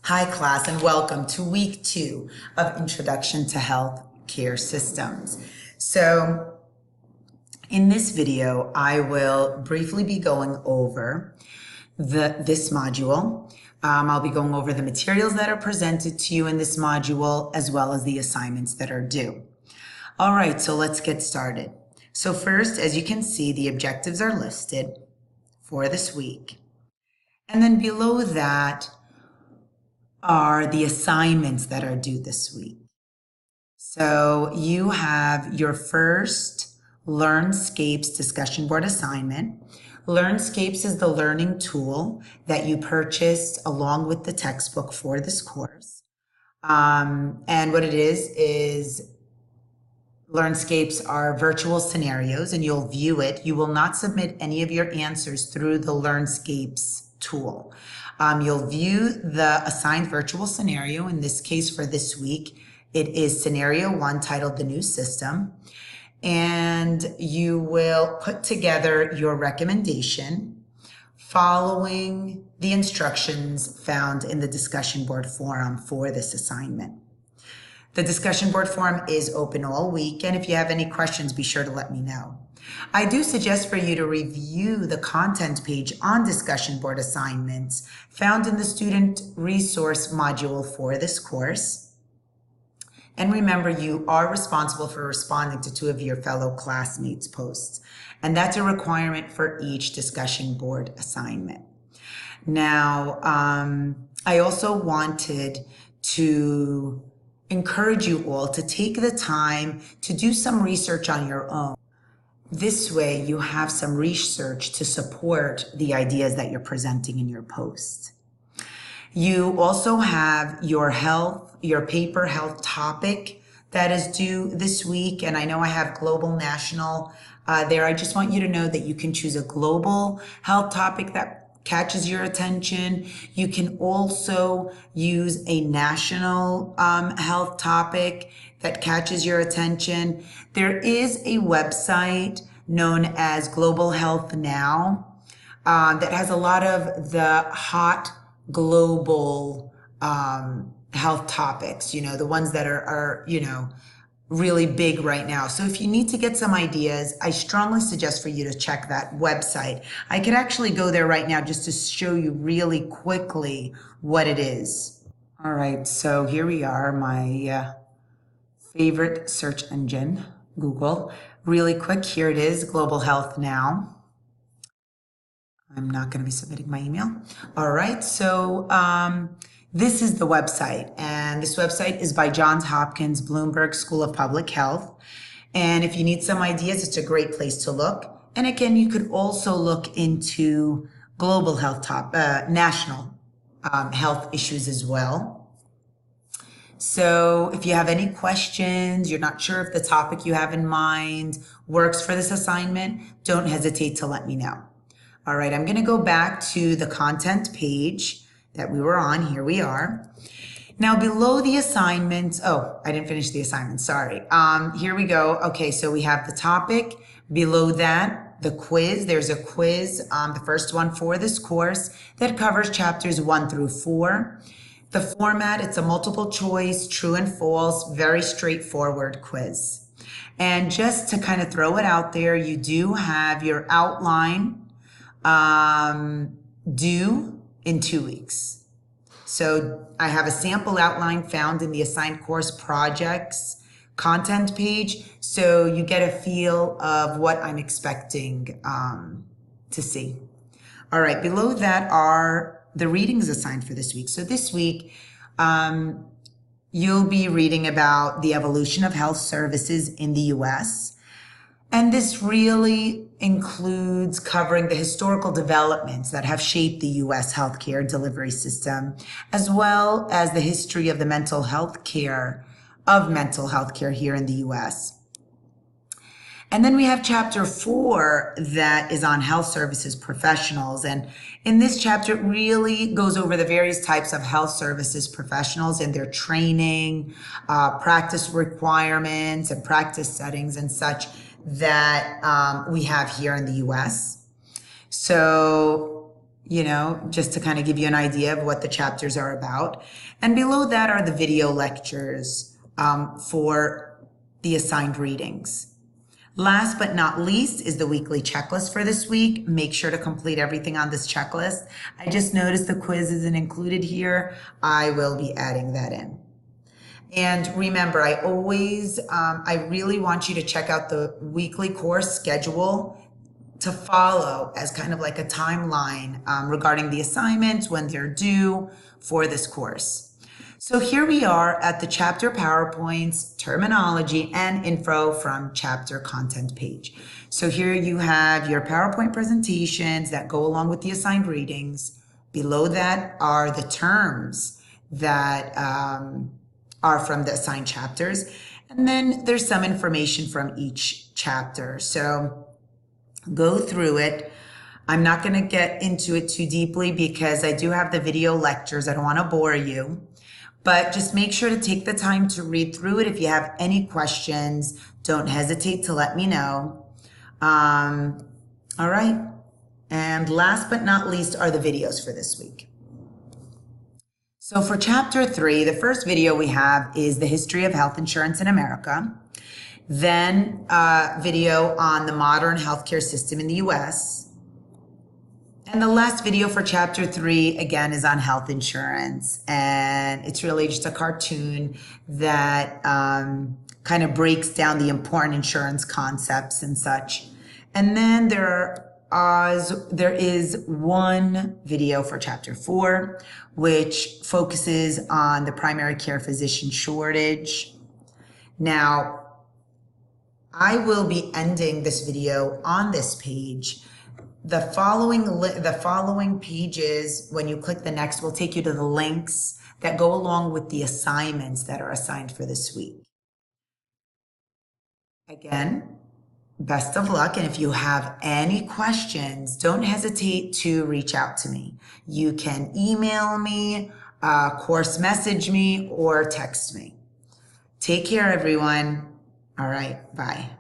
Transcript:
Hi class, and welcome to week 2 of Introduction to Health Care Systems. So in this video, I will briefly be going over this module. I'll be going over the materials that are presented to you in this module, as well as the assignments that are due. All right, so let's get started. So first, as you can see, the objectives are listed for this week. And then below that are the assignments that are due this week. So you have your first LearnScapes discussion board assignment. LearnScapes is the learning tool that you purchased along with the textbook for this course. And what it is LearnScapes are virtual scenarios, and you'll view it. You will not submit any of your answers through the LearnScapes tool. You'll view the assigned virtual scenario. In this case, for this week, it is scenario 1 titled The New System. And you will put together your recommendation following the instructions found in the discussion board forum for this assignment. The discussion board forum is open all week, and if you have any questions, be sure to let me know. I do suggest for you to review the content page on discussion board assignments found in the student resource module for this course. And remember, you are responsible for responding to 2 of your fellow classmates' posts, and that's a requirement for each discussion board assignment. Now, I also wanted to encourage you all to take the time to do some research on your own. This way you have some research to support the ideas that you're presenting in your post. You also have your paper health topic that is due this week. And I know I have global, national there. I just want you to know that you can choose a global health topic that catches your attention. You can also use a national health topic that catches your attention. There is a website known as Global Health Now that has a lot of the hot global health topics, the ones that are really big right now. So if you need to get some ideas, I strongly suggest for you to check that website. I could actually go there right now just to show you really quickly what it is. All right, so here we are, my favorite search engine, Google. Really quick, here it is, Global Health Now. I'm not going to be submitting my email. All right, so this is the website, and this website is by Johns Hopkins Bloomberg School of Public Health. And if you need some ideas, it's a great place to look. And again, you could also look into global health national health issues as well. So if you have any questions, you're not sure if the topic you have in mind works for this assignment, don't hesitate to let me know. All right, I'm going to go back to the content page that we were on. Here we are. Now below the assignments, I didn't finish the assignment, sorry. Here we go. Okay, so we have the topic. Below that, the quiz. There's a quiz, the first one for this course that covers chapters 1 through 4. The format, it's a multiple choice, true and false, very straightforward quiz. And just to kind of throw it out there, you do have your outline due in 2 weeks. So I have a sample outline found in the assigned course projects content page, so you get a feel of what I'm expecting to see. All right, below that are the readings assigned for this week. So this week, you'll be reading about the evolution of health services in the U.S., and this really includes covering the historical developments that have shaped the U.S. healthcare delivery system, as well as the history of the mental health care here in the U.S. And then we have chapter 4 that is on health services professionals. And in this chapter, it really goes over the various types of health services professionals and their training, practice requirements and practice settings and such that we have here in the U.S. So just to kind of give you an idea of what the chapters are about. And below that are the video lectures for the assigned readings. Last but not least is the weekly checklist for this week. Make sure to complete everything on this checklist. I just noticed the quiz isn't included here. I will be adding that in. And remember, I really want you to check out the weekly course schedule to follow as kind of like a timeline regarding the assignments, when they're due for this course. So here we are at the chapter PowerPoints, terminology, and info from chapter content page. So here you have your PowerPoint presentations that go along with the assigned readings. Below that are the terms that are from the assigned chapters. And then there's some information from each chapter. So go through it. I'm not going to get into it too deeply because I do have the video lectures. I don't want to bore you. But just make sure to take the time to read through it. If you have any questions, don't hesitate to let me know. All right. And last but not least are the videos for this week. So for chapter 3, the first video we have is the history of health insurance in America. Then a video on the modern healthcare system in the US. And the last video for chapter 3, again, is on health insurance. And it's really just a cartoon that kind of breaks down the important insurance concepts and such. And then there is one video for chapter 4, which focuses on the primary care physician shortage. Now, I will be ending this video on this page. The following pages, when you click the next, will take you to the links that go along with the assignments that are assigned for this week. Again, best of luck. And if you have any questions, don't hesitate to reach out to me. You can email me, course message me, or text me. Take care, everyone. All right, bye.